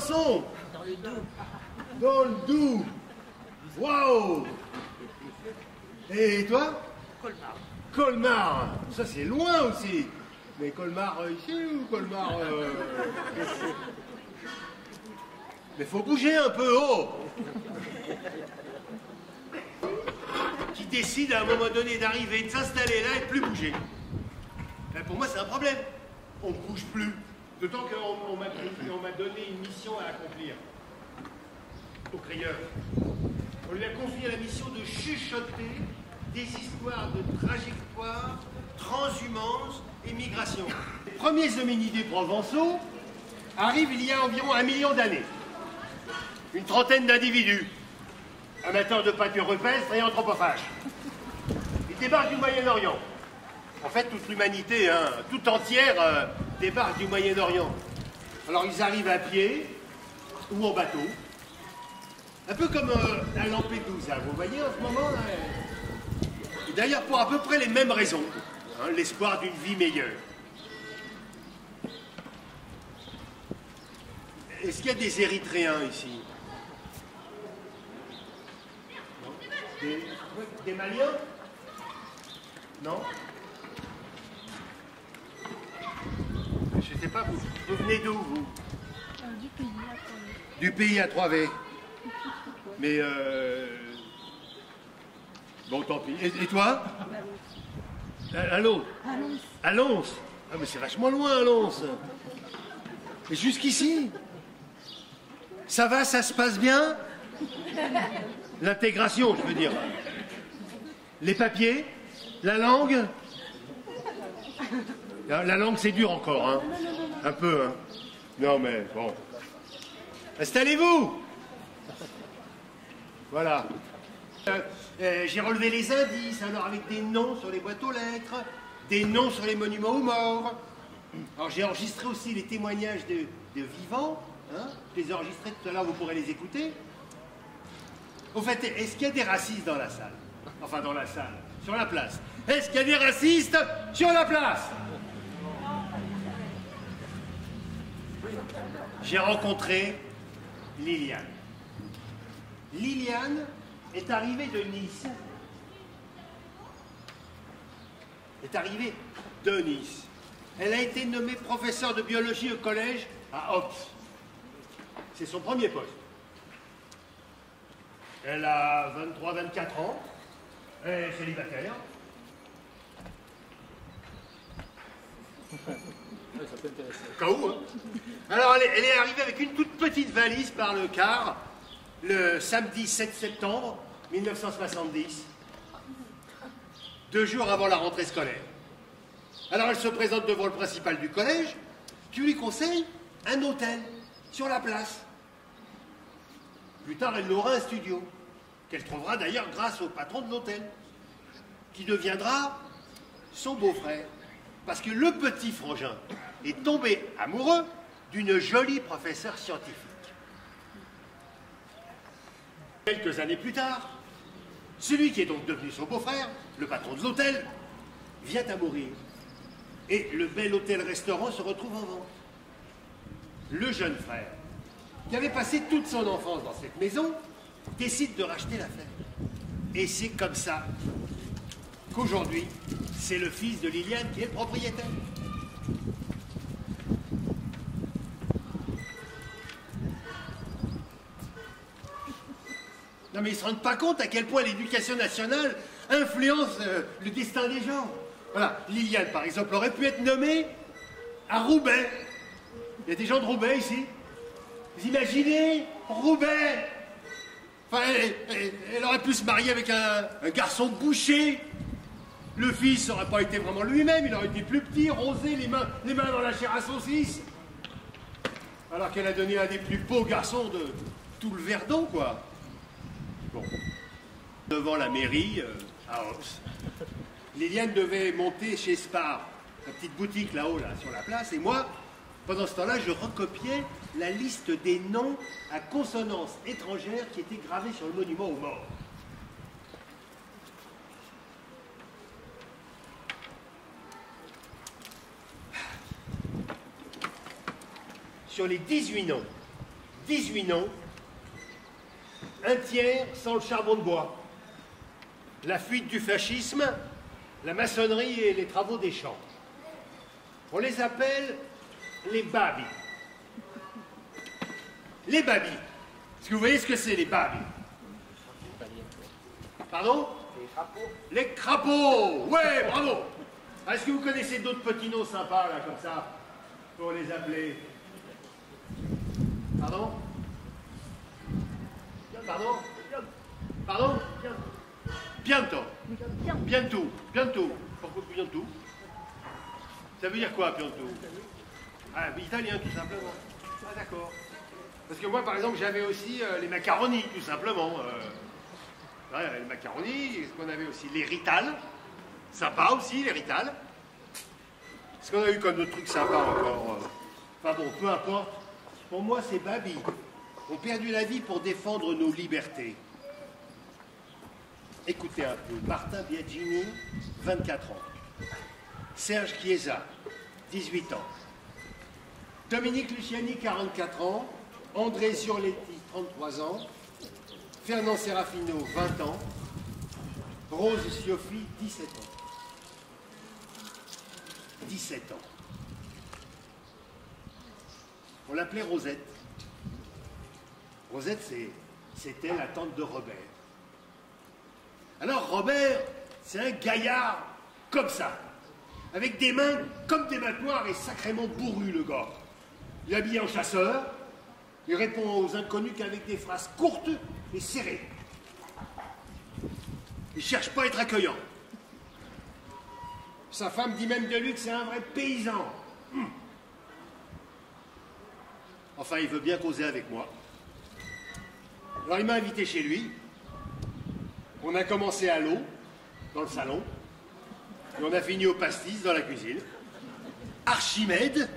Besançon. Dans le Doubs. Dans le Doubs. Waouh. Et toi? Colmar. Colmar. Ça, c'est loin aussi. Mais Colmar ici ou Colmar... Mais faut bouger un peu, oh. Qui décide à un moment donné d'arriver, de s'installer là et de plus bouger. Ben, pour moi, c'est un problème. On ne bouge plus. D'autant qu'on m'a donné une mission à accomplir. Au crieur. On lui a confié la mission de chuchoter des histoires de trajectoire, transhumance et migration. Les premiers hominidés provençaux arrivent il y a environ 1 million d'années. Une trentaine d'individus, amateurs de pâture rupestre et anthropophages. Ils débarquent du Moyen-Orient. En fait, toute l'humanité, hein, tout entière, débarque du Moyen-Orient. Alors, ils arrivent à pied ou en bateau. Un peu comme à Lampedusa, vous voyez, en ce moment. D'ailleurs, pour à peu près les mêmes raisons. Hein, l'espoir d'une vie meilleure. Est-ce qu'il y a des Érythréens ici? Des Maliens? Non? Je ne sais pas, vous venez d'où, vous? Du pays à 3V. Du pays à 3V. Mais bon, tant pis. Et toi? À Lons. À Lons. Ah, mais c'est vachement loin, à Lons. Et jusqu'ici? Ça va, ça se passe bien? L'intégration, je veux dire. Les papiers? La langue? La langue, c'est dur encore, hein? Un peu, hein? Non, mais bon. Installez-vous! Voilà. J'ai relevé les indices, alors avec des noms sur les boîtes aux lettres, des noms sur les monuments aux morts. Alors j'ai enregistré aussi les témoignages de vivants. Hein, je les ai enregistrés tout à l'heure, vous pourrez les écouter. Au fait, est-ce qu'il y a des racistes dans la salle? Enfin, dans la salle, sur la place. Est-ce qu'il y a des racistes sur la place? J'ai rencontré Liliane. Liliane est arrivée de Nice. Elle a été nommée professeure de biologie au collège à Ops. C'est son premier poste. Elle a 23-24 ans. Elle est célibataire. Ça peut intéresser. Au cas où, hein. Alors, elle est arrivée avec une toute petite valise par le car le samedi 7 septembre 1970, 2 jours avant la rentrée scolaire. Alors, elle se présente devant le principal du collège, qui lui conseille un hôtel sur la place. Plus tard, elle aura un studio, qu'elle trouvera d'ailleurs grâce au patron de l'hôtel, qui deviendra son beau-frère. Parce que le petit frangin est tombé amoureux d'une jolie professeure scientifique. Quelques années plus tard, celui qui est donc devenu son beau-frère, le patron de l'hôtel, vient à mourir. Et le bel hôtel-restaurant se retrouve en vente. Le jeune frère, qui avait passé toute son enfance dans cette maison, décide de racheter l'affaire. Et c'est comme ça qu'aujourd'hui, c'est le fils de Liliane qui est le propriétaire. Non mais ils ne se rendent pas compte à quel point l'éducation nationale influence le destin des gens. Voilà, Liliane par exemple aurait pu être nommée à Roubaix. Il y a des gens de Roubaix ici. Vous imaginez Roubaix? Enfin, elle aurait pu se marier avec un garçon boucher. Le fils n'aurait pas été vraiment lui-même, il aurait été plus petit, rosé, les mains dans la chair à saucisse. Alors qu'elle a donné un des plus beaux garçons de tout le Verdon, quoi. Bon. Devant la mairie, à Ops, Liliane devait monter chez Spar, la petite boutique là-haut, là, sur la place, et moi, pendant ce temps-là, je recopiais la liste des noms à consonance étrangère qui étaient gravés sur le monument aux morts. Sur les 18 noms, 18 noms, un tiers sans le charbon de bois, la fuite du fascisme, la maçonnerie et les travaux des champs. On les appelle les babis. Les babis. Est-ce que vous voyez ce que c'est, les babis? Pardon? Les crapauds. Les crapauds. Ouais, bravo. Est-ce que vous connaissez d'autres petits noms sympas, là, comme ça, pour les appeler? Pardon? Pardon? Pardon? Bientôt. Bientôt. Bientôt. Pourquoi bientôt? Ça veut dire quoi, bientôt? Ah, italien, tout simplement. Ah, d'accord. Parce que moi, par exemple, j'avais aussi les macaronis, tout simplement. Ouais, les macaronis, ce qu'on avait aussi les ritales. Sympa aussi, les ritales. Ce qu'on a eu comme d'autres trucs sympas encore. Enfin bon, peu importe. Pour moi, ces babis ont perdu la vie pour défendre nos libertés. Écoutez un peu. Martin Biagini, 24 ans. Serge Chiesa, 18 ans. Dominique Luciani, 44 ans. André Zurletti, 33 ans. Fernand Serafino, 20 ans. Rose Sioffi, 17 ans. 17 ans. On l'appelait Rosette. Rosette, c'était la tante de Robert. Alors Robert, c'est un gaillard comme ça, avec des mains comme des matoires et sacrément bourru, le gars. Il est habillé en chasseur, il répond aux inconnus qu'avec des phrases courtes et serrées. Il ne cherche pas à être accueillant. Sa femme dit même de lui que c'est un vrai paysan. Enfin, il veut bien causer avec moi. Alors il m'a invité chez lui. On a commencé à l'eau, dans le salon. Et on a fini au pastis, dans la cuisine. Archimède,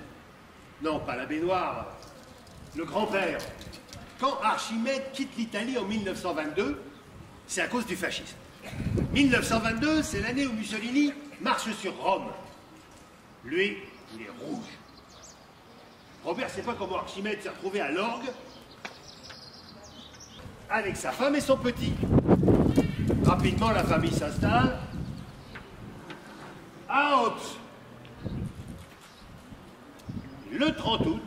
non, pas la baignoire, le grand-père. Quand Archimède quitte l'Italie en 1922, c'est à cause du fascisme. 1922, c'est l'année où Mussolini marche sur Rome. Lui, il est rouge. Robert ne sait pas comment Archimède s'est retrouvé à l'orgue avec sa femme et son petit. Rapidement, la famille s'installe à Ops. Le 30 août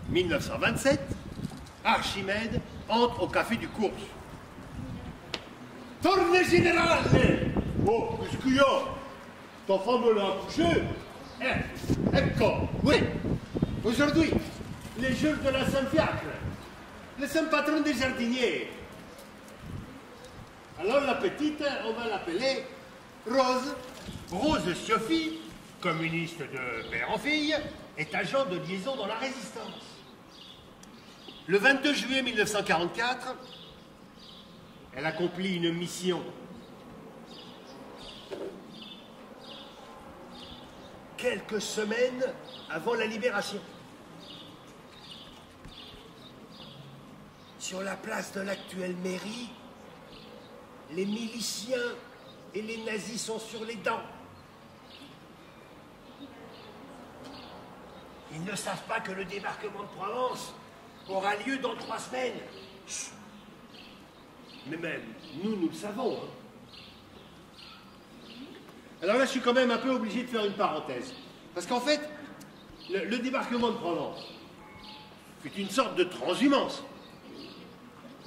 1927, Archimède entre au café du cours. Torne général! Oh, qu'est-ce qu'il y a? Ta femme l'a accouché? Ecco, oui. Aujourd'hui, les jours de la Saint-Fiacre, le saint patron des jardiniers. Alors la petite, on va l'appeler Rose. Rose Sioffi, communiste de père en fille, est agent de liaison dans la résistance. Le 22 juillet 1944, elle accomplit une mission. Quelques semaines avant la libération. Sur la place de l'actuelle mairie, les miliciens et les nazis sont sur les dents. Ils ne savent pas que le débarquement de Provence aura lieu dans 3 semaines. Chut. Mais même, nous le savons. Hein. Alors là, je suis quand même un peu obligé de faire une parenthèse. Parce qu'en fait, le débarquement de Provence fut une sorte de transhumance,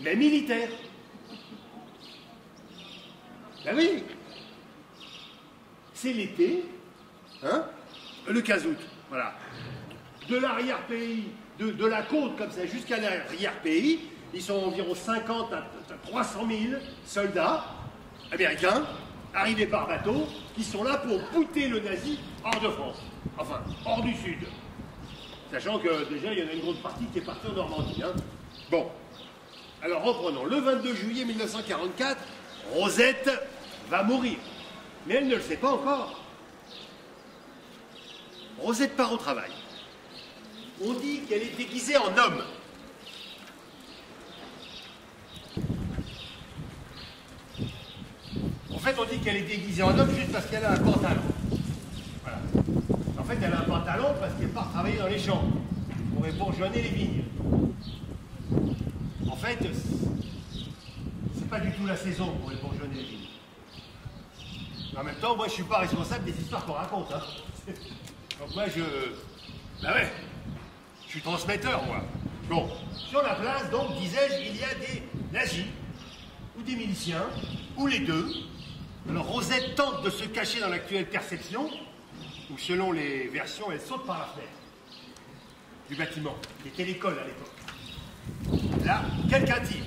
mais militaire. Ben oui, c'est l'été, hein, le 15 août, voilà. De l'arrière-pays, de la côte comme ça jusqu'à l'arrière-pays, ils sont environ 50 à 300 000 soldats américains arrivés par bateau qui sont là pour bouter le nazi hors de France, enfin hors du sud. Sachant que déjà il y en a une grande partie qui est partie en Normandie. Hein. Bon, alors reprenons. Le 22 juillet 1944, Rosette va mourir. Mais elle ne le sait pas encore. Rosette part au travail. On dit qu'elle est déguisée en homme. En fait, on dit qu'elle est déguisée en homme juste parce qu'elle a un pantalon. Voilà. En fait, elle a un pantalon parce qu'elle part travailler dans les champs pour bourgeonner les vignes. fait, c'est pas du tout la saison pour les bourgeonner les vignes. En même temps, moi, je suis pas responsable des histoires qu'on raconte. Hein. Donc moi, bah ouais, je suis transmetteur, moi. Bon, sur la place, donc, disais-je, il y a des nazis, ou des miliciens, ou les deux. Alors Rosette tente de se cacher dans l'actuelle perception, où selon les versions, elle saute par la fenêtre du bâtiment, qui était l'école à l'époque. Là, quelqu'un tire.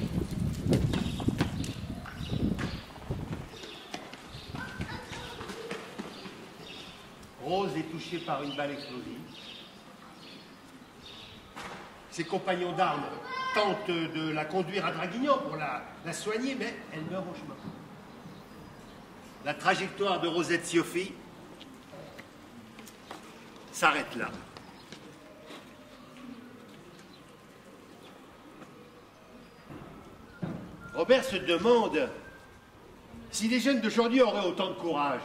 Rose est touchée par une balle explosive. Ses compagnons d'armes tentent de la conduire à Draguignan pour la soigner, mais elle meurt au chemin. La trajectoire de Rosette Sioffi s'arrête là. Robert se demande si les jeunes d'aujourd'hui auraient autant de courage.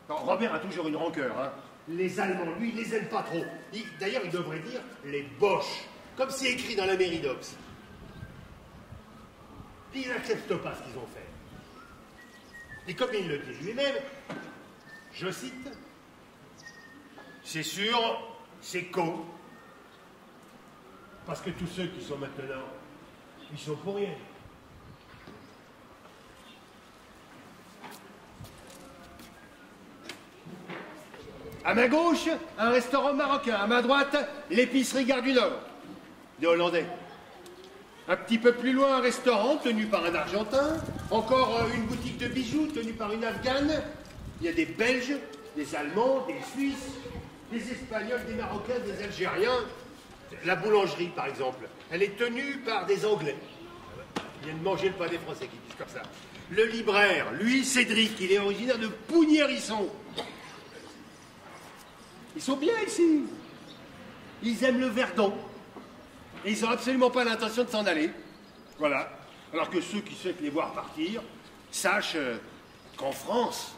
Alors, Robert a toujours une rancœur. Hein. Les Allemands, lui, il les aime pas trop. D'ailleurs, il devrait dire les Boches, comme c'est écrit dans la Méridox. Il n'accepte pas ce qu'ils ont fait. Et comme il le dit lui-même, je cite, « C'est sûr, c'est con, parce que tous ceux qui sont maintenant, ils sont pour rien. » À ma gauche, un restaurant marocain. À ma droite, l'épicerie Gare du Nord, des Hollandais. Un petit peu plus loin, un restaurant tenu par un Argentin. Encore une boutique de bijoux tenue par une Afghane. Il y a des Belges, des Allemands, des Suisses, des Espagnols, des Marocains, des Algériens. La boulangerie, par exemple, elle est tenue par des Anglais. Ils viennent manger le pain des Français qui disent comme ça. Le libraire, lui, Cédric, il est originaire de Pougny-Hérisson. Ils sont bien ici. Ils aiment le Verdon. Et ils n'ont absolument pas l'intention de s'en aller. Voilà. Alors que ceux qui souhaitent les voir partir sachent qu'en France,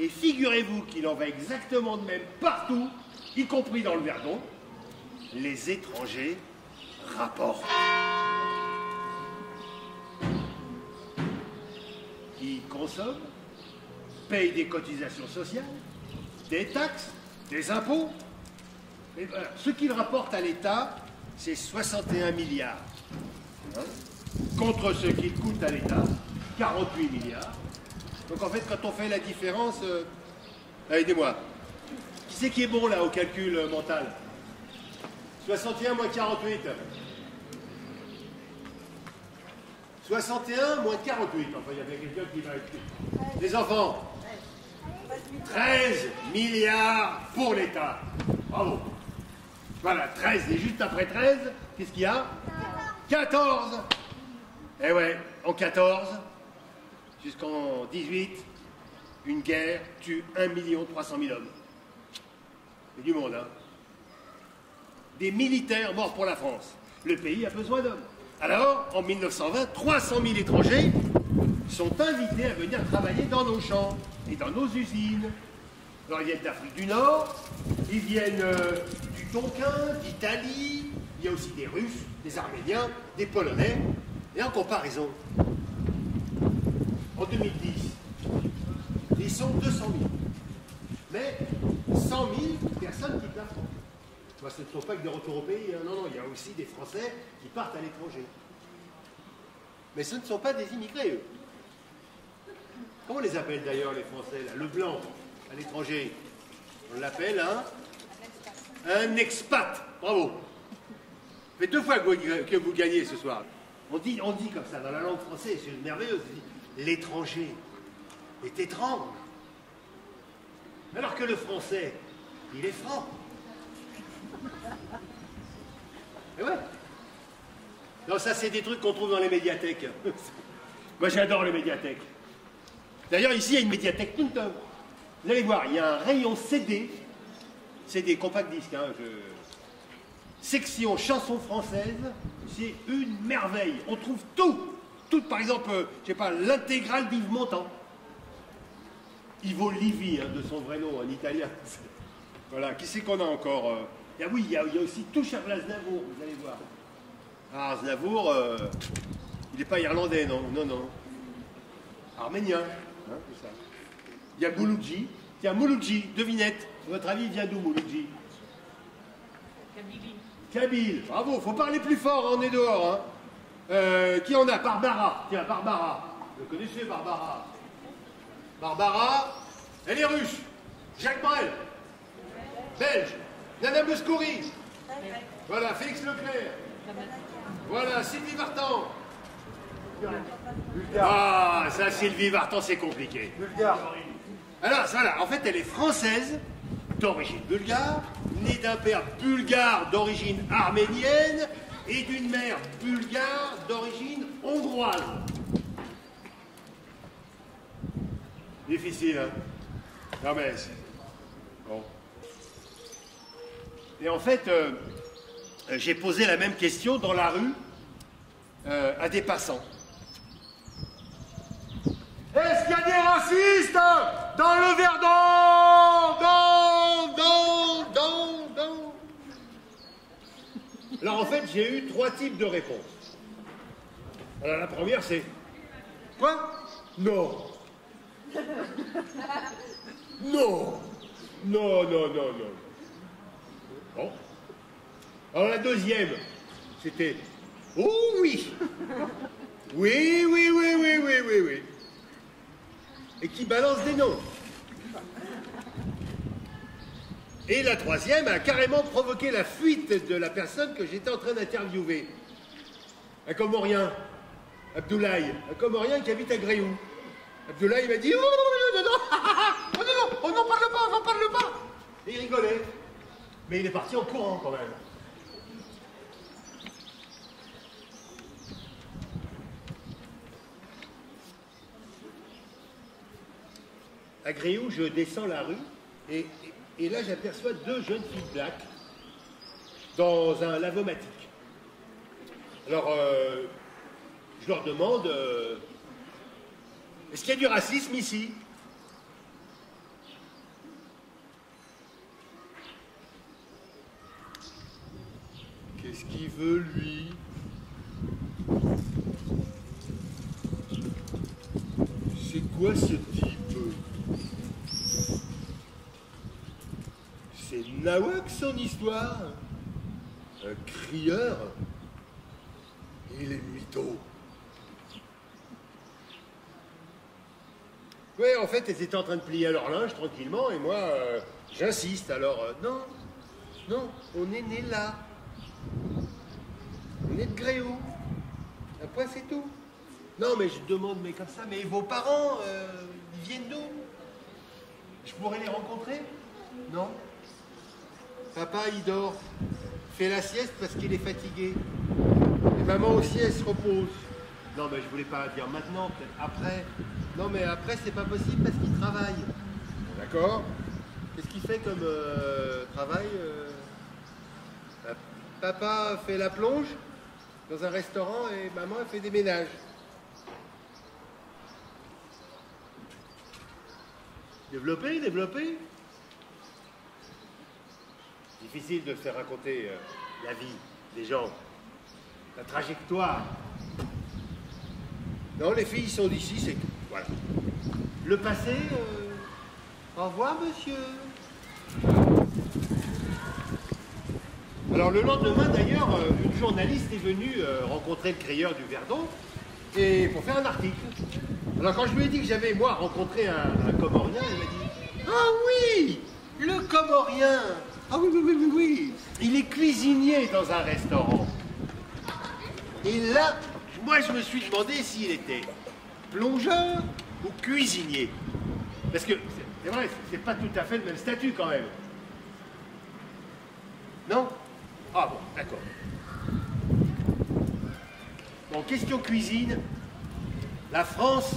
et figurez-vous qu'il en va exactement de même partout, y compris dans le Verdon, les étrangers rapportent. Ils consomment, payent des cotisations sociales, des taxes, des impôts. Et voilà. Ce qu'ils rapportent à l'État, c'est 61 milliards. Hein, contre ce qu'il coûte à l'État, 48 milliards. Donc en fait, quand on fait la différence... aidez-moi. Qui c'est qui est bon là au calcul mental? 61 moins 48. 61 moins 48. Enfin, il y avait quelqu'un qui va écrire. Les enfants. 13 milliards pour l'État. Bravo. Voilà, 13. Et juste après 13, qu'est-ce qu'il y a? 14. Eh ouais, en 14, jusqu'en 18, une guerre tue 1 300 000 hommes. C'est du monde, hein. Des militaires morts pour la France. Le pays a besoin d'hommes. Alors, en 1920, 300 000 étrangers sont invités à venir travailler dans nos champs et dans nos usines. Alors, ils viennent d'Afrique du Nord, ils viennent du Tonkin, d'Italie, il y a aussi des Russes, des Arméniens, des Polonais. Et en comparaison, en 2010, ils sont 200 000. Mais 100 000 personnes quittent la France. Moi, ce ne sont pas que des retours au pays, hein. Non, non, il y a aussi des Français qui partent à l'étranger. Mais ce ne sont pas des immigrés, eux. Comment on les appelle d'ailleurs, les Français, là? Le blanc, à l'étranger. On l'appelle un expat. Bravo. Ça fait 2 fois que vous gagnez ce soir. On dit comme ça, dans la langue française, c'est merveilleux. L'étranger est étrange. Alors que le français, il est franc. Et ouais. Non, ça, c'est des trucs qu'on trouve dans les médiathèques. Moi, j'adore les médiathèques. D'ailleurs, ici, il y a une médiathèque tout le temps. Vous allez voir, il y a un rayon CD, compact disque, hein, section chansons françaises, c'est une merveille. On trouve tout, par exemple, je sais pas, l'intégrale d'Yves Montand. Ivo Livi, hein, de son vrai nom, en italien. Voilà, qui c'est qu'on a encore Ah oui, il y a aussi tout Charles Aznavour, vous allez voir. Ah, Aznavour, il n'est pas irlandais, non, non, non. Arménien, hein, c'est ça. Il y a Mouloudji. Tiens, Mouloudji, devinette. À votre avis, il vient d'où, Mouloudji? Kabylie. Kabyle. Bravo, faut parler plus fort, on est dehors. Hein. Qui en a? Barbara. Tiens, Barbara. Vous connaissez Barbara? Barbara, elle est russe. Jacques Brel, belge. Nana Mouskouri. Voilà, Félix Leclerc. Voilà, Sylvie Vartan. Ah, ça, Sylvie Vartan, c'est compliqué. Bulgare. Alors, voilà, en fait, elle est française, d'origine bulgare, née d'un père bulgare d'origine arménienne et d'une mère bulgare d'origine hongroise. Difficile, hein? Non, mais c'est... Bon. Et en fait, j'ai posé la même question dans la rue à des passants. Est-ce qu'il y a des racistes dans le Verdon? Dans. Alors en fait, j'ai eu 3 types de réponses. Alors la première, c'est... Quoi? Non. Non. Non. Bon. Alors la deuxième, c'était... Oh oui. Oui. Et qui balance des noms. Et la troisième a carrément provoqué la fuite de la personne que j'étais en train d'interviewer. Un Comorien, Abdoulaye, un Comorien qui habite à Gréoux. Abdoulaye m'a dit « Oh non, on n'en parle pas !» Et il rigolait. Mais il est parti en courant quand même. À Gréoux, je descends la rue et là j'aperçois 2 jeunes filles blacks dans un lavomatique. Alors, je leur demande est-ce qu'il y a du racisme ici? Qu'est-ce qu'il veut, lui? C'est quoi ce type? C'est nawak son histoire. Un crieur. Il est mytho. Oui, en fait, elles étaient en train de plier leur linge tranquillement, et moi, j'insiste. Alors, non, on est né là. On est de Gréoux. Après, c'est tout. Non, mais je demande, mais comme ça, mais vos parents, ils viennent d'où? Je pourrais les rencontrer? Non. Papa, il dort. Fait la sieste parce qu'il est fatigué. Et maman aussi, elle se repose. Non, mais je voulais pas dire maintenant, peut-être après. Non, mais après, c'est pas possible parce qu'il travaille. D'accord. Qu'est-ce qu'il fait comme travail Papa fait la plonge dans un restaurant et maman, elle fait des ménages. Développer. Difficile de faire raconter la vie des gens, la trajectoire. Non, les filles sont d'ici, c'est tout. Voilà. Le passé, au revoir, monsieur. Alors, le lendemain, d'ailleurs, une journaliste est venue rencontrer le crieur du Verdon et pour faire un article. Alors, quand je lui ai dit que j'avais, moi, rencontré un Comorien, elle m'a dit « Ah oui, le Comorien. Ah oui. Il est cuisinier dans un restaurant. » Et là, moi, je me suis demandé s'il était plongeur ou cuisinier. Parce que, c'est vrai, c'est pas tout à fait le même statut quand même. Non? Ah bon, d'accord. Bon, question cuisine. La France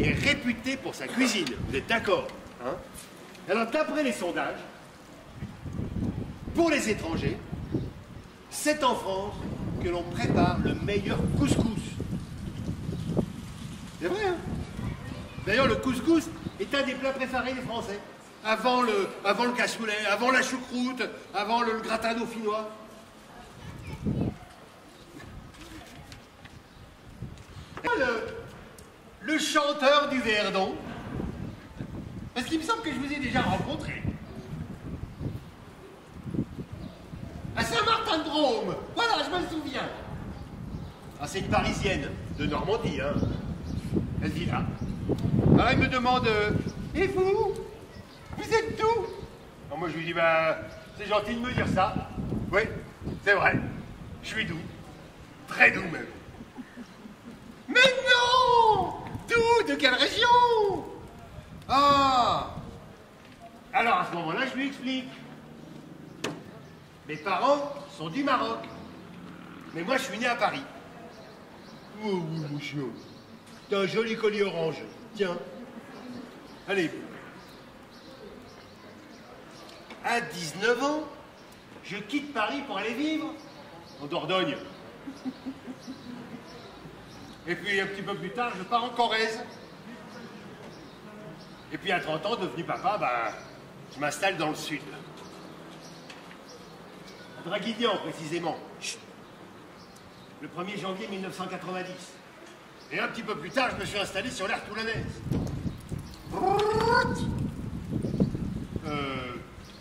est réputée pour sa cuisine. Vous êtes d'accord? Hein? Alors, d'après les sondages, pour les étrangers, c'est en France que l'on prépare le meilleur couscous. C'est vrai, hein? D'ailleurs, le couscous est un des plats préférés des Français. Avant le cassoulet, avant la choucroute, avant le gratin dauphinois. le chanteur du Verdon. Parce qu'il me semble que je vous ai déjà rencontré. À Saint-Martin-de-Drôme. Voilà, je me souviens. Ah, c'est une Parisienne, de Normandie, hein. Elle vit là. Alors, elle me demande, et vous? Vous êtes d'où? Alors, moi, je lui dis, bah, c'est gentil de me dire ça. Oui, c'est vrai. Je suis doux. Très doux, même. Mais non! D'où? De quelle région? Ah! Alors, à ce moment-là, je lui explique. Mes parents sont du Maroc. Mais moi, je suis né à Paris. Oh oui, mon chien. T'as un joli collier orange. Tiens. Allez. À 19 ans, je quitte Paris pour aller vivre en Dordogne. Et puis, un petit peu plus tard, je pars en Corrèze. Et puis, à 30 ans, devenu papa, bah, je m'installe dans le sud. À Draguignan, précisément. Chut. Le 1er janvier 1990. Et un petit peu plus tard, je me suis installé sur l'aire toulonnaise.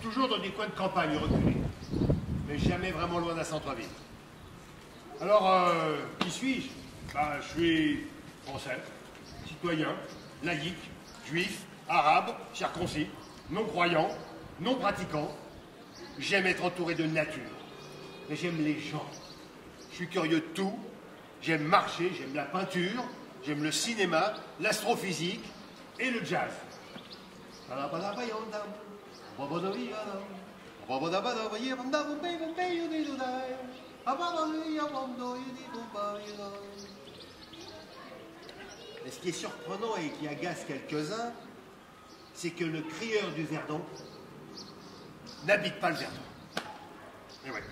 Toujours dans des coins de campagne reculés. Mais jamais vraiment loin d'un centre-ville. Alors, qui suis-je? Bah, je suis français, citoyen, laïque, juif, arabe, circoncis, non-croyant, non-pratiquant. J'aime être entouré de nature. Mais j'aime les gens. Je suis curieux de tout. J'aime marcher, j'aime la peinture, j'aime le cinéma, l'astrophysique et le jazz. Et ce qui est surprenant et qui agace quelques-uns, c'est que le crieur du Verdon n'habite pas le Verdon. Et ouais.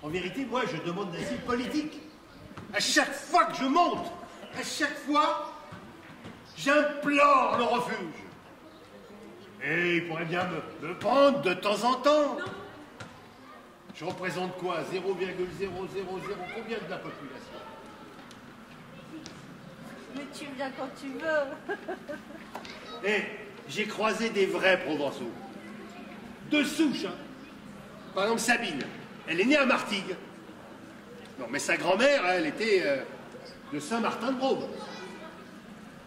En vérité, moi, je demande l'asile politique. À chaque fois que je monte, à chaque fois, j'implore le refuge. Et il pourrait bien me prendre de temps en temps. Non. Je représente quoi? 0,000 combien de la population? Mais tu viens quand tu veux. Et j'ai croisé des vrais Provençaux. De souche, hein. Par exemple, Sabine, elle est née à Martigues. Non, mais sa grand-mère, elle était de Saint-Martin-de-Drôme.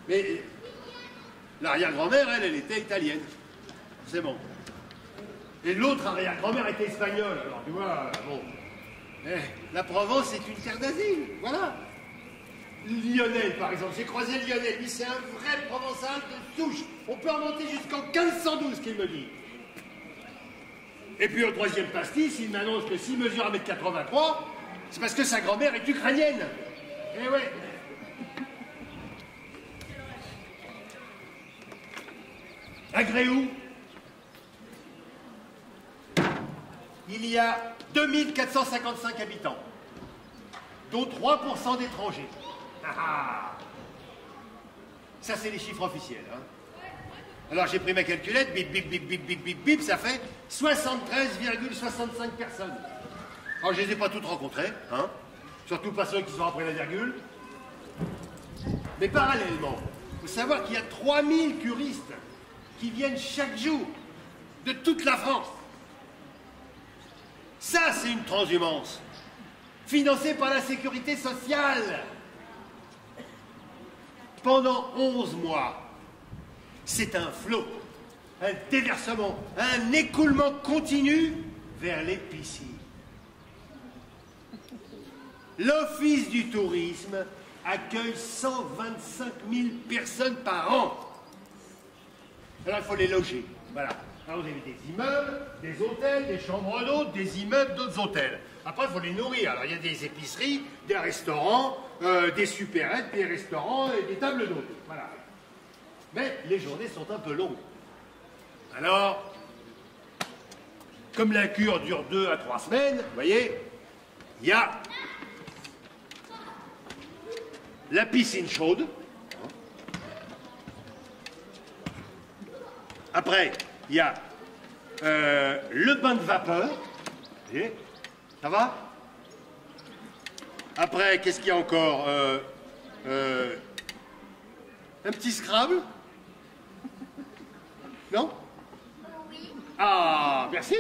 Mais l'arrière-grand-mère, elle était italienne. C'est bon. Et l'autre arrière-grand-mère était espagnole. Alors, tu vois, bon. Eh, la Provence est une terre d'asile, voilà. Lionel, par exemple, j'ai croisé Lionel. Lui, c'est un vrai Provençal de souche. On peut en monter jusqu'en 1512, qu'il me dit. Et puis, au troisième pastis, il m'annonce que s'il mesure 1,83 m, c'est parce que sa grand-mère est ukrainienne. Eh ouais. À Gréoux, il y a 2455 habitants, dont 3% d'étrangers. Ça, c'est les chiffres officiels. Hein. Alors, j'ai pris ma calculette, bip, bip, bip, bip, bip, bip, bip, ça fait 73,65 personnes. Alors, je ne les ai pas toutes rencontrées, hein. Surtout pas ceux qui sont après la virgule. Mais parallèlement, il faut savoir qu'il y a 3000 curistes qui viennent chaque jour de toute la France. Ça, c'est une transhumance, financée par la sécurité sociale. Pendant 11 mois, c'est un flot, un déversement, un écoulement continu vers les piscines. L'Office du tourisme accueille 125 000 personnes par an. Alors, il faut les loger. Voilà. Alors, vous avez des immeubles, des hôtels, des chambres d'hôtes, des immeubles, d'autres hôtels. Après, il faut les nourrir. Alors, il y a des épiceries, des restaurants, des supérettes, des restaurants et des tables d'hôtes. Voilà. Mais les journées sont un peu longues. Alors, comme la cure dure 2 à 3 semaines, vous voyez, il y a la piscine chaude. Après, il y a le bain de vapeur. Vous voyez, ça va? Après, qu'est-ce qu'il y a encore? Un petit Scrabble? Non? Oui. Ah, merci.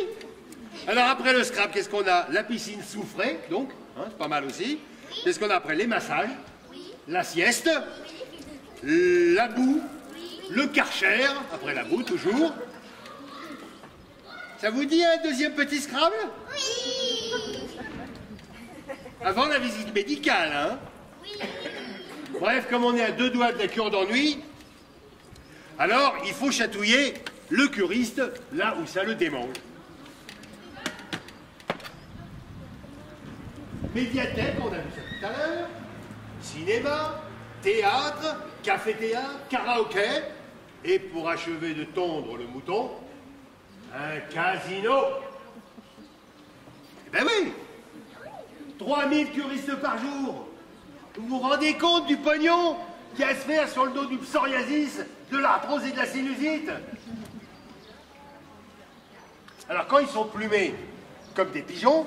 Alors après le Scrabble, qu'est-ce qu'on a? La piscine souffrée, donc, hein, c'est pas mal aussi. Oui. Qu'est-ce qu'on a après? Les massages, Oui. la sieste, Oui. la boue, Oui. le Karcher, après la boue toujours. Ça vous dit un deuxième petit Scrabble? Oui. Avant la visite médicale, hein? Oui. Bref, comme on est à 2 doigts de la cure d'ennui, alors il faut chatouiller le curiste là où ça le démange. Médiathèque, on a vu ça tout à l'heure. Cinéma, théâtre, café-théâtre, karaoké. Et pour achever de tondre le mouton, un casino. Eh ben oui, 3000 curistes par jour. Vous vous rendez compte du pognon qui a à se faire sur le dos du psoriasis, de l'arthrose et de la sinusite? Alors quand ils sont plumés comme des pigeons,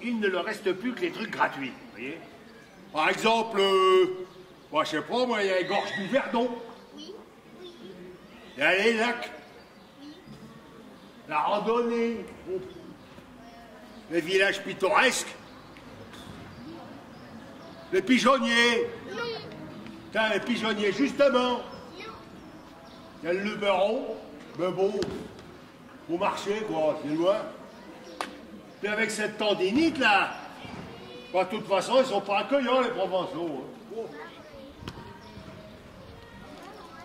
il ne leur reste plus que les trucs gratuits, vous voyez? Par exemple, moi je sais pas, moi il y a les gorges du Verdon. Oui. Oui. Il y a les lacs. La randonnée. Les villages pittoresques. Les pigeonniers. Non. Tiens, les pigeonniers, justement. Non. Il y a le Luberon. Mais bon, au marché, quoi, c'est loin. Puis avec cette tendinite, là, bah, de toute façon, ils sont pas accueillants, les Provençaux. Hein. Oh.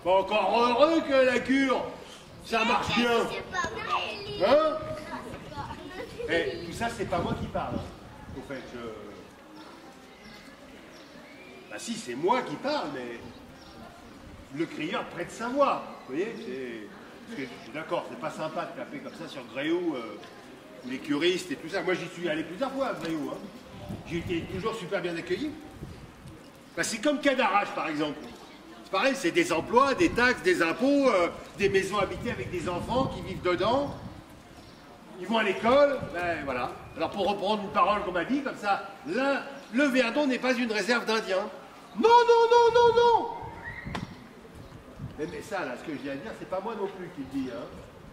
Pas encore heureux que la cure, ça marche bien. C'est pas vrai. Hein? C'est pas- Et tout ça, c'est pas moi qui parle. Au fait, bah si, c'est moi qui parle, mais le crieur prête sa voix. Vous voyez? Parce que je suis d'accord, c'est pas sympa de taper comme ça sur Gréoux, les curistes et tout ça. Moi, j'y suis allé plusieurs fois à Gréoux. Hein. J'ai été toujours super bien accueilli. Bah, c'est comme Cadarache, par exemple. C'est pareil, c'est des emplois, des taxes, des impôts, des maisons habitées avec des enfants qui vivent dedans. Ils vont à l'école, ben voilà. Alors pour reprendre une parole qu'on m'a dit, comme ça, là, le Verdon n'est pas une réserve d'Indiens. Non, non, non, non, non. Mais ça, là, ce que je viens de dire, c'est pas moi non plus qui le dis, hein.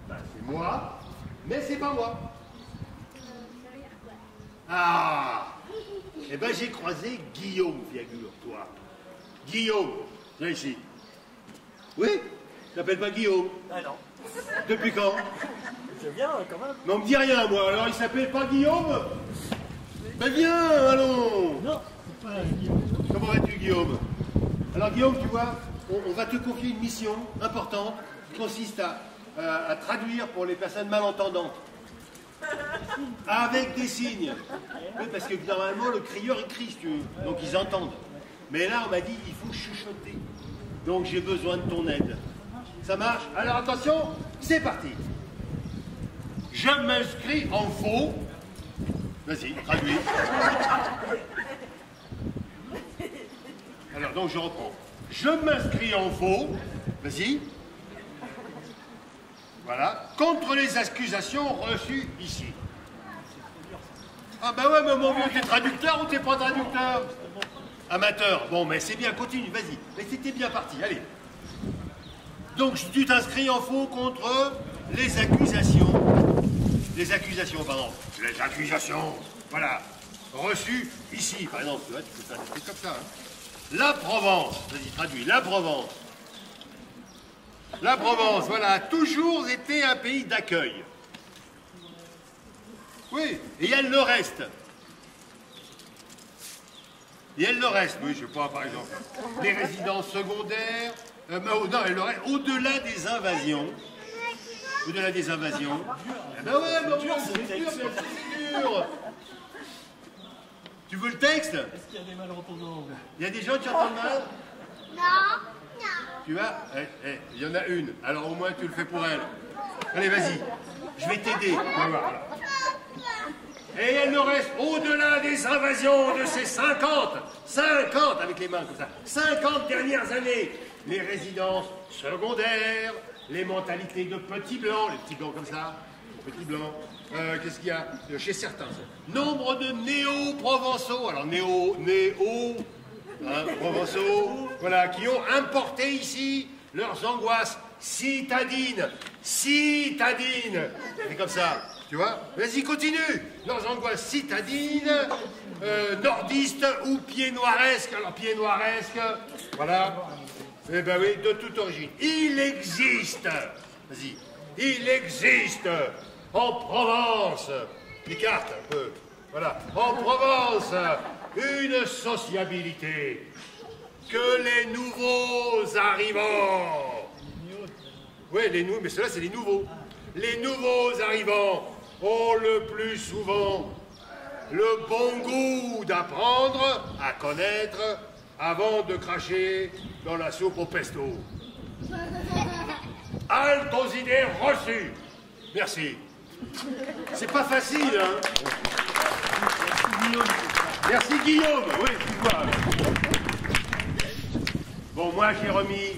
Ben, c'est moi, mais c'est pas moi. Ah. Eh ben, j'ai croisé Guillaume, figure-toi. Guillaume, viens ici. Oui? Tu t'appelles pas Guillaume? Ah non, Depuis quand? je viens quand même. Mais on me dit rien, moi. Alors, il s'appelle pas Guillaume? Ben viens, allons. Non, c'est pas Guillaume. Comment vas-tu, Guillaume? Alors, Guillaume, tu vois, on va te confier une mission importante qui consiste à traduire pour les personnes malentendantes. Avec des signes. Oui, parce que normalement, le crieur, il crie, si tu veux. Donc, ils entendent. Mais là, on m'a dit, il faut chuchoter. Donc, j'ai besoin de ton aide. Ça marche? Alors, attention, c'est parti. Je m'inscris en faux. Vas-y, traduis. Alors, donc, je reprends. Je m'inscris en faux. Vas-y. Voilà. Contre les accusations reçues ici. Ah, bah ouais, mais mon vieux, t'es traducteur ou t'es pas traducteur? Amateur. Bon, mais c'est bien, continue, vas-y. Mais c'était bien parti, allez. Donc, tu t'inscris en faux contre les accusations. Les accusations, pardon. Les accusations, voilà. Reçues ici, par exemple. Tu vois, tu peux faire des trucs comme ça. Hein. La Provence. Vas-y, traduis. La Provence. La Provence, voilà, a toujours été un pays d'accueil. Oui, et elle le reste. Et elle le reste, oui, je sais pas, par exemple. Les résidences secondaires, non, elle le reste, au-delà des invasions. Au-delà des invasions. Eh ben ouais, mais dur, c'est ce dur, texte. c'est dur. Tu veux le texte? Est-ce qu'il y a des malentendants? Il y a des gens qui entendent mal? Non. Non. Tu vois? Il y en a une. Alors au moins tu le fais pour elle. Allez, vas-y. Je vais t'aider. Tu vas voir. Et elle ne reste au-delà des invasions de ces 50 avec les mains comme ça, 50 dernières années, les résidences secondaires, les mentalités de petits blancs, les petits blancs comme ça, petits blancs, qu'est-ce qu'il y a chez certains? Nombre de néo-provençaux, alors néo, hein, provençaux, voilà, qui ont importé ici leurs angoisses citadines. Citadines. C'est comme ça, tu vois? Vas-y, continue. Leurs angoisses citadines, nordistes ou pieds-noiresques. Alors, pieds-noiresques, voilà. Eh ben oui, de toute origine. Il existe, vas-y, il existe en Provence, écarte un peu, voilà, en Provence, une sociabilité que les nouveaux arrivants, oui, mais ceux-là, c'est les nouveaux. Les nouveaux arrivants ont le plus souvent le bon goût d'apprendre à connaître avant de cracher dans la soupe au pesto. Halte aux idées reçues. Merci. C'est pas facile, hein? Merci Guillaume. Oui, excuse-moi. Bon, moi j'ai remis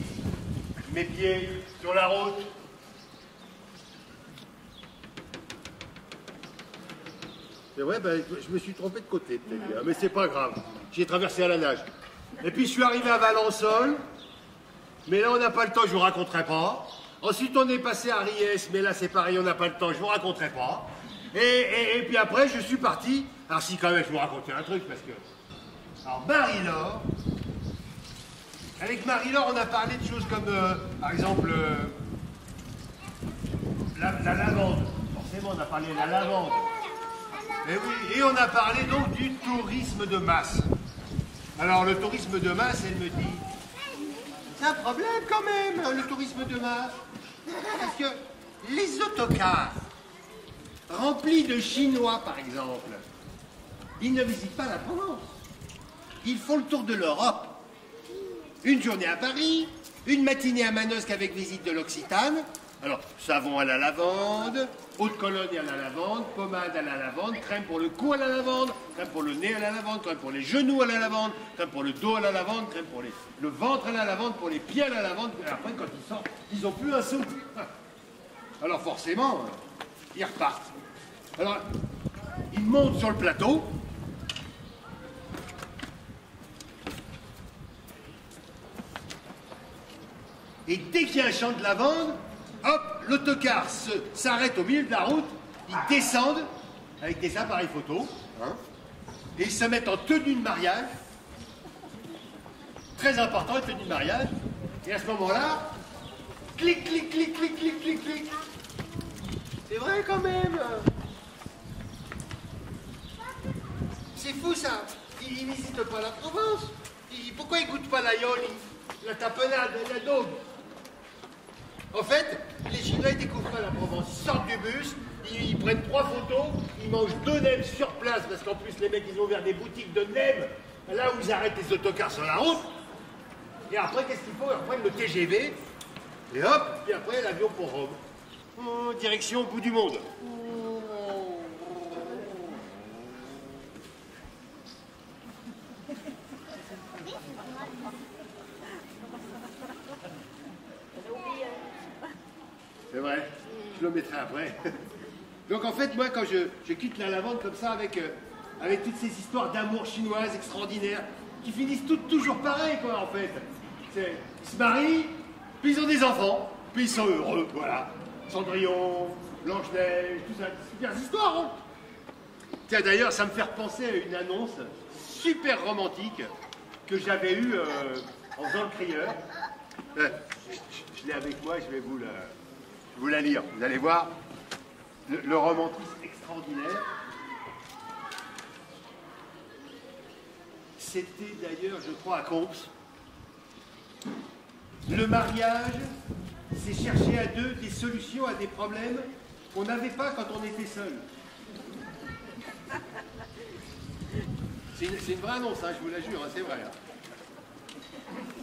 mes pieds sur la route. C'est vrai, ben, je me suis trompé de côté, peut-être bien, mais c'est pas grave. J'ai traversé à la nage. Et puis je suis arrivé à Valençol, mais là on n'a pas le temps, je vous raconterai pas. Ensuite on est passé à Riès, mais là c'est pareil, on n'a pas le temps, je vous raconterai pas. Et puis après je suis parti. Alors si quand même je vous raconter un truc parce que... Alors Marie-Laure, avec Marie-Laure on a parlé de choses comme par exemple la lavande. Forcément on a parlé de la lavande. Et oui, et on a parlé donc du tourisme de masse. Alors le tourisme de masse, elle me dit, c'est un problème quand même, le tourisme de masse. Parce que les autocars remplis de Chinois, par exemple, ils ne visitent pas la Provence. Ils font le tour de l'Europe. Une journée à Paris, une matinée à Manosque avec visite de l'Occitane. Alors, savon à la lavande, eau de cologne à la lavande, pommade à la lavande, crème pour le cou à la lavande, crème pour le nez à la lavande, crème pour les genoux à la lavande, crème pour le dos à la lavande, crème pour le ventre à la lavande, pour les pieds à la lavande. Et après, quand ils sortent, ils n'ont plus un sou. Alors forcément, ils repartent. Alors, ils montent sur le plateau. Et dès qu'il y a un champ de lavande, hop, l'autocar s'arrête au milieu de la route, ils descendent avec des appareils photo, hein, et ils se mettent en tenue de mariage, très important, une tenue de mariage, et à ce moment-là, clic, clic, clic, clic, clic, clic, clic. C'est vrai quand même. C'est fou ça. Ils ne visitent pas la Provence. Pourquoi ils ne goûtent pas l'aïoli, la tapenade, la daube? En fait, les Chinois ne découvrent pas la Provence. Ils sortent du bus, ils prennent 3 photos, ils mangent 2 nems sur place, parce qu'en plus les mecs ils ont ouvert des boutiques de nems, là où ils arrêtent les autocars sur la route. Et après, qu'est-ce qu'il faut? Ils reprennent le TGV, et hop, puis après l'avion pour Rome. Oh, direction au bout du monde. C'est vrai, je le mettrai après. Donc en fait, moi, quand je quitte la lavande comme ça, avec toutes ces histoires d'amour chinoises extraordinaires, qui finissent toutes toujours pareil, quoi, en fait. Ils se marient, puis ils ont des enfants, puis ils sont heureux, voilà. Cendrillon, Blanche-Neige, tout ça, super histoires, hein. Tiens, d'ailleurs, ça me fait repenser à une annonce super romantique que j'avais eue en faisant le crieur. Je l'ai avec moi, je vais vous la lire. Vous allez voir le romantisme extraordinaire. C'était d'ailleurs, je crois, à Comps. Le mariage, c'est chercher à deux des solutions à des problèmes qu'on n'avait pas quand on était seul. C'est une vraie annonce, hein, je vous la jure, hein, c'est vrai. Hein.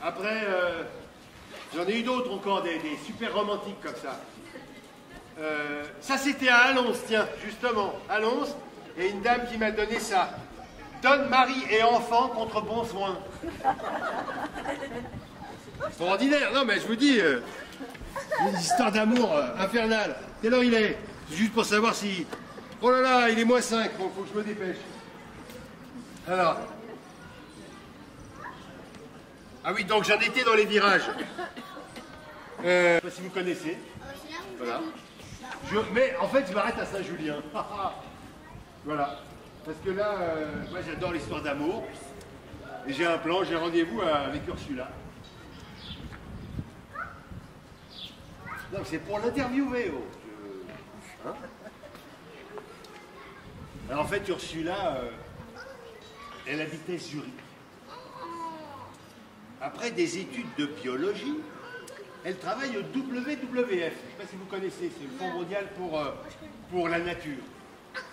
Après, j'en ai eu d'autres encore, des super romantiques comme ça. Ça, c'était à Allons, tiens, justement, Allons, et une dame qui m'a donné ça. Donne mari et enfant contre bon soin. Extraordinaire, non mais je vous dis, une histoire d'amour infernale. Quelle heure il est? Juste pour savoir si... Oh là là, il est -5, bon, faut que je me dépêche. Alors, Ah oui, donc j'en étais dans les virages. Je ne sais pas si vous connaissez. Voilà. Mais en fait, je m'arrête à Saint-Julien. Voilà. Parce que là, moi j'adore l'histoire d'amour. Et j'ai un plan, j'ai rendez-vous avec Ursula. Non, c'est pour l'interviewer. Oh. Hein? Alors en fait, Ursula, elle habitait Zurich. Après des études de biologie, elle travaille au WWF. Je ne sais pas si vous connaissez, c'est le Fonds mondial pour la nature.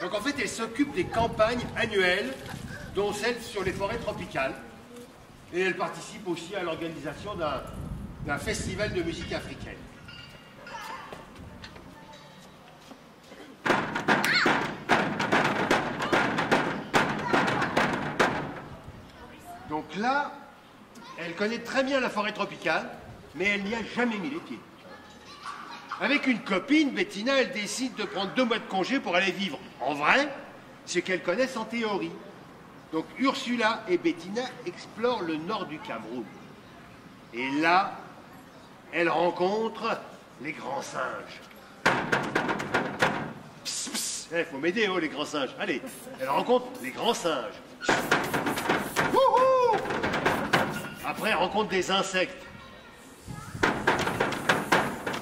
Donc en fait, elle s'occupe des campagnes annuelles, dont celle sur les forêts tropicales. Et elle participe aussi à l'organisation d'un festival de musique africaine. Donc là, elle connaît très bien la forêt tropicale, mais elle n'y a jamais mis les pieds. Avec une copine, Bettina, elle décide de prendre 2 mois de congé pour aller vivre en vrai ce qu'elles connaissent en théorie. Donc Ursula et Bettina explorent le nord du Cameroun. Et là, elles rencontrent les grands singes. Psst, psst. Faut m'aider, oh, les grands singes. Allez, elles rencontrent les grands singes. Wouhou! Après, elles rencontrent des insectes.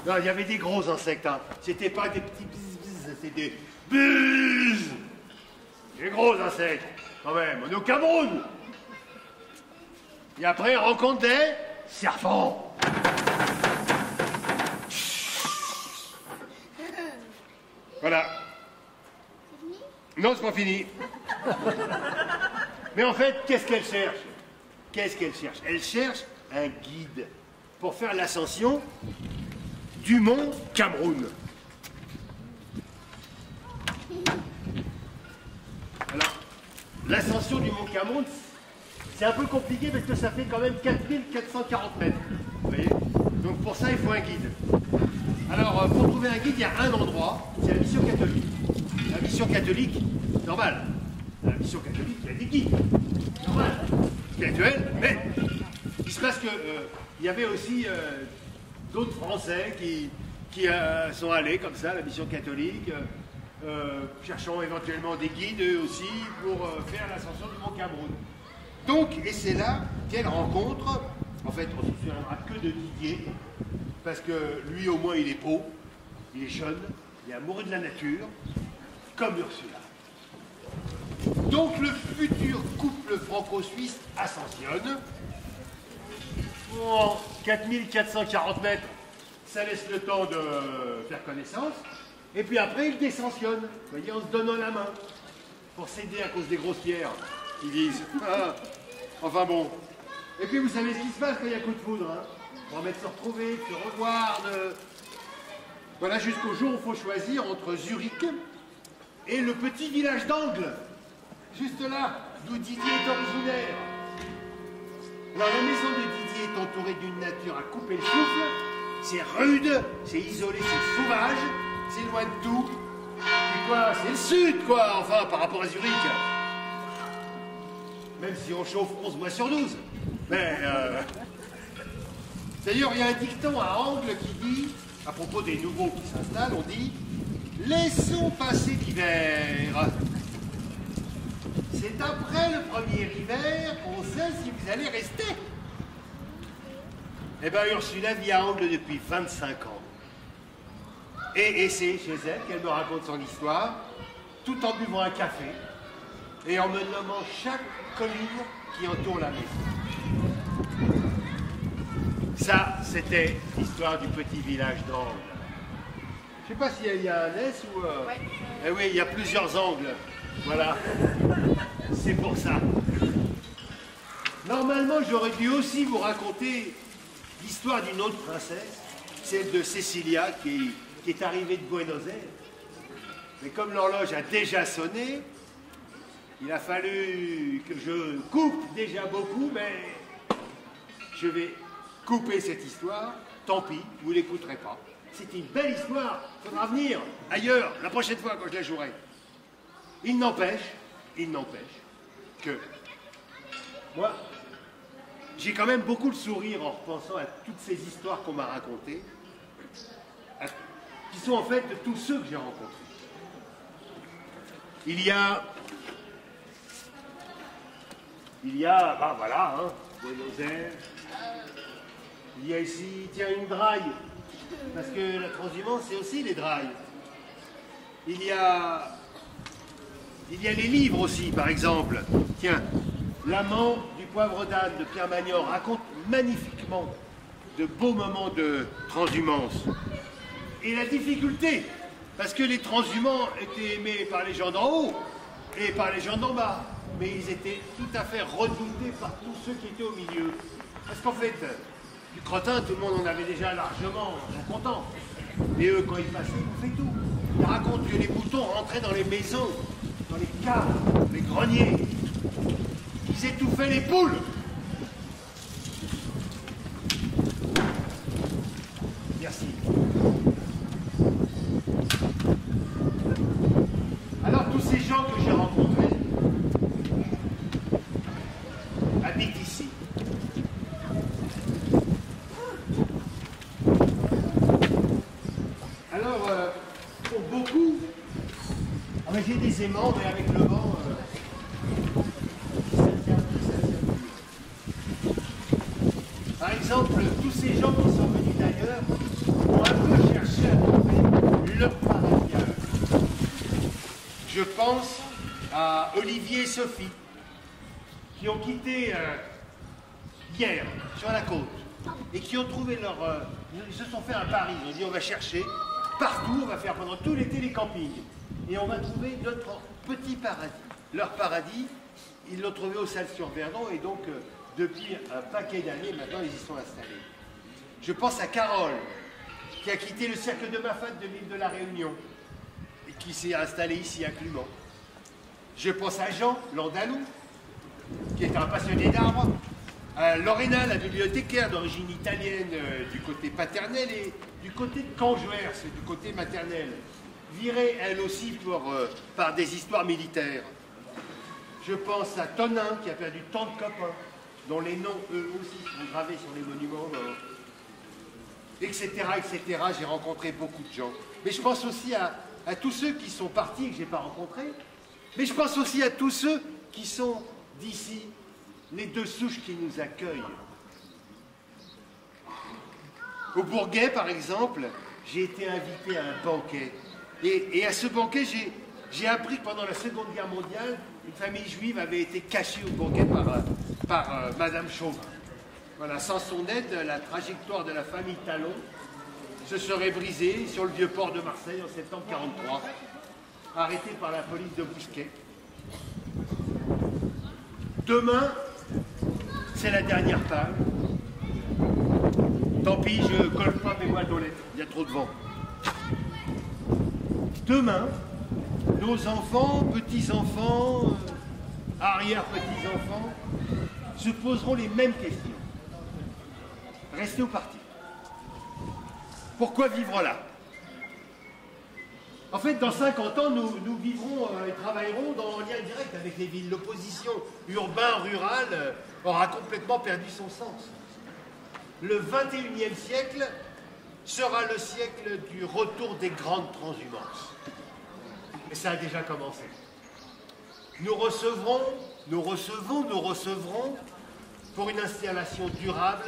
Non, il y avait des gros insectes, hein. C'était pas des petits bzz, c'était des bzz. Des gros insectes, quand même. On est au Cameroun. Et après, on rencontre des serpents. Voilà. Non, c'est pas fini. Mais en fait, qu'est-ce qu'elle cherche? Qu'est-ce qu'elle cherche? Elle cherche un guide pour faire l'ascension du mont Cameroun. Alors, l'ascension du mont Cameroun, c'est un peu compliqué parce que ça fait quand même 4440 mètres. Vous voyez? Donc pour ça, il faut un guide. Alors, pour trouver un guide, il y a un endroit, c'est la mission catholique. La mission catholique, normal. La mission catholique, il y a des guides. Normal. Spirituel, mais il se passe que il y avait aussi d'autres Français qui sont allés comme ça à la mission catholique, cherchant éventuellement des guides eux aussi pour faire l'ascension du mont Cameroun. Donc, et c'est là qu'elle rencontre, en fait on ne se souviendra que de Didier, parce que lui au moins il est beau, il est jeune, il est amoureux de la nature, comme Ursula. Donc le futur couple franco-suisse ascensionne. En 4440 mètres, ça laisse le temps de faire connaissance. Et puis après, ils descensionnent, vous voyez, en se donnant la main. Pour s'aider à cause des grosses pierres, ils disent. Ah, enfin bon. Et puis vous savez ce qui se passe quand il y a coup de foudre. Hein, on va se retrouver, de se revoir. Voilà, jusqu'au jour où il faut choisir entre Zurich et le petit village d'Angle. Juste là, d'où Didier est originaire. Alors la maison de Didier est entourée d'une nature à couper le souffle. C'est rude, c'est isolé, c'est sauvage, c'est loin de tout. Et quoi, c'est le sud, quoi, enfin, par rapport à Zurich. Même si on chauffe 11 mois sur 12. Mais, d'ailleurs, il y a un dicton à Angle qui dit, à propos des nouveaux qui s'installent, on dit « Laissons passer l'hiver ». C'est après le premier hiver qu'on sait si vous allez rester. Eh bien, Ursula vit à Angle depuis 25 ans. Et c'est chez elle qu'elle me raconte son histoire, tout en buvant un café et en me nommant chaque colline qui entoure la maison. Ça, c'était l'histoire du petit village d'Angle. Je ne sais pas s'il y a un S ou... Ouais. Eh oui, il y a plusieurs angles. Voilà. C'est pour ça. Normalement, j'aurais dû aussi vous raconter l'histoire d'une autre princesse, celle de Cecilia, qui est arrivée de Buenos Aires. Mais comme l'horloge a déjà sonné, il a fallu que je coupe déjà beaucoup, mais je vais couper cette histoire. Tant pis, vous ne l'écouterez pas. C'était une belle histoire. Il faudra venir ailleurs, la prochaine fois quand je la jouerai. Il n'empêche que moi, j'ai quand même beaucoup le sourire en repensant à toutes ces histoires qu'on m'a racontées, qui sont en fait de tous ceux que j'ai rencontrés. Il y a, bah voilà, hein, Buenos Aires. Il y a ici, tiens, une draille, parce que la transhumance, c'est aussi les drailles. Il y a les livres aussi, par exemple. Tiens, L'amant du poivre d'âne de Pierre Magnan raconte magnifiquement de beaux moments de transhumance. Et la difficulté, parce que les transhumants étaient aimés par les gens d'en haut et par les gens d'en bas, mais ils étaient tout à fait redoutés par tous ceux qui étaient au milieu. Parce qu'en fait, du crottin, tout le monde en avait déjà largement, sont contents. Mais eux, quand ils passaient, ils bouffaient tout. Ils racontent que les boutons rentraient dans les maisons, dans les caves, les greniers. Ils étouffaient les poules. Merci. Alors, tous ces gens que j'ai rencontrés habitent ici. Alors, pour beaucoup, j'ai des aimants, mais avec le vent, ça tient plus. Par exemple, tous ces gens qui sont venus d'ailleurs ont un peu cherché à trouver le paradis à eux. Je pense à Olivier et Sophie, qui ont quitté hier, sur la côte, et qui ont trouvé leur... ils se sont fait un pari, ils ont dit on va chercher partout, on va faire pendant tout l'été les campings, et on va trouver notre petit paradis. Leur paradis, ils l'ont trouvé au Salles-sur-Verdon, et donc depuis un paquet d'années, maintenant ils y sont installés. Je pense à Carole, qui a quitté le cercle de Mafat de l'île de la Réunion, et qui s'est installé ici à Clumont. Je pense à Jean, l'Andalou, qui est un passionné d'arbres, à Lorena, la bibliothécaire d'origine italienne du côté paternel et du côté de Canjuers, du côté maternel, virée elle aussi par des histoires militaires. Je pense à Tonin, qui a perdu tant de copains, dont les noms, eux aussi, sont gravés sur les monuments, etc., etc. J'ai rencontré beaucoup de gens. Mais je pense aussi à tous ceux qui sont partis et que je n'ai pas rencontrés. Mais je pense aussi à tous ceux qui sont d'ici, les deux souches qui nous accueillent. Au Bourguet, par exemple, j'ai été invité à un banquet. Et à ce banquet, j'ai appris que pendant la Seconde Guerre mondiale, une famille juive avait été cachée au Bourguet par Madame Chauvin. Voilà, sans son aide, la trajectoire de la famille Talon se serait brisée sur le vieux port de Marseille en septembre 1943, arrêté par la police de Bousquet. Demain, c'est la dernière page. Tant pis, je ne colle pas mes boîtes aux lettres, il y a trop de vent. Demain, nos enfants, petits-enfants, arrière-petits-enfants, se poseront les mêmes questions. Rester ou partir? Pourquoi vivre là? En fait, dans 50 ans, nous vivrons et travaillerons en lien direct avec les villes. L'opposition urbain-rurale aura complètement perdu son sens. Le 21e siècle sera le siècle du retour des grandes transhumances. Et ça a déjà commencé. Nous recevrons, pour une installation durable,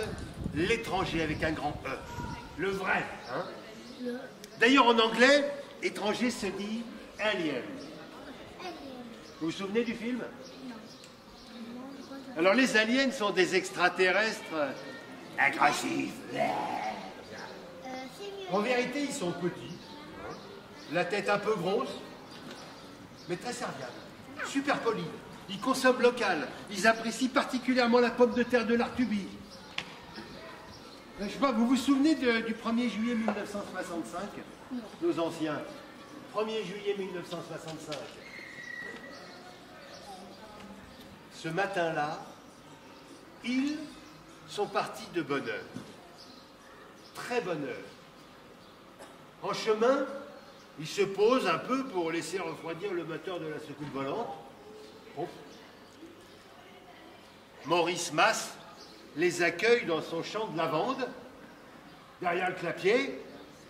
l'étranger avec un grand E. Le vrai. Hein? D'ailleurs, en anglais, étranger se dit alien. Vous vous souvenez du film? Alors, les aliens sont des extraterrestres agressifs. En vérité, ils sont petits, la tête un peu grosse, mais très serviables, super polis. Ils consomment local, ils apprécient particulièrement la pomme de terre de l'Artubie. Je sais pas, vous vous souvenez du 1er juillet 1965? Nos anciens. 1er juillet 1965. Ce matin-là, ils sont partis de bonne heure. Très bonne heure. En chemin, ils se posent un peu pour laisser refroidir le moteur de la soucoupe volante. Oh. Maurice Masse les accueille dans son champ de lavande, derrière le clapier.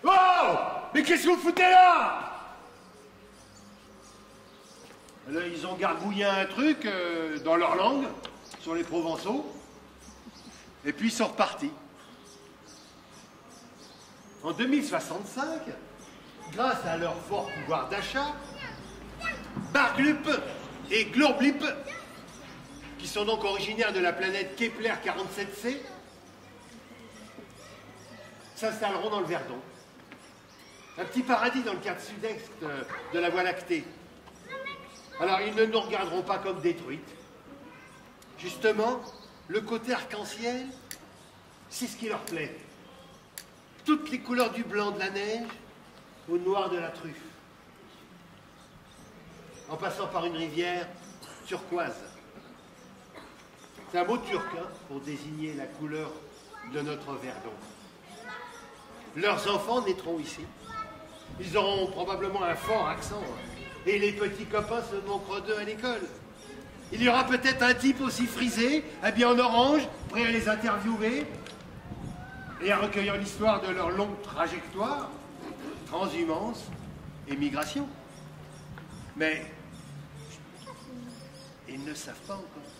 Oh! Mais qu'est-ce que vous foutez là? Alors, ils ont gargouillé un truc dans leur langue, sur les Provençaux, et puis ils sont repartis. En 2065, grâce à leur fort pouvoir d'achat, Barglup et Glorblip, qui sont donc originaires de la planète Kepler 47c, s'installeront dans le Verdon. Un petit paradis dans le quart sud-est de la Voie lactée. Alors, ils ne nous regarderont pas comme détruites. Justement, le côté arc-en-ciel, c'est ce qui leur plaît. Toutes les couleurs du blanc de la neige au noir de la truffe. En passant par une rivière turquoise. C'est un mot turc hein, pour désigner la couleur de notre Verdon. Leurs enfants naîtront ici. Ils auront probablement un fort accent. Et les petits copains se moqueront d'eux à l'école. Il y aura peut-être un type aussi frisé, habillé en orange, prêt à les interviewer et à recueillir l'histoire de leur longue trajectoire, transhumance et migration. Mais ils ne savent pas encore.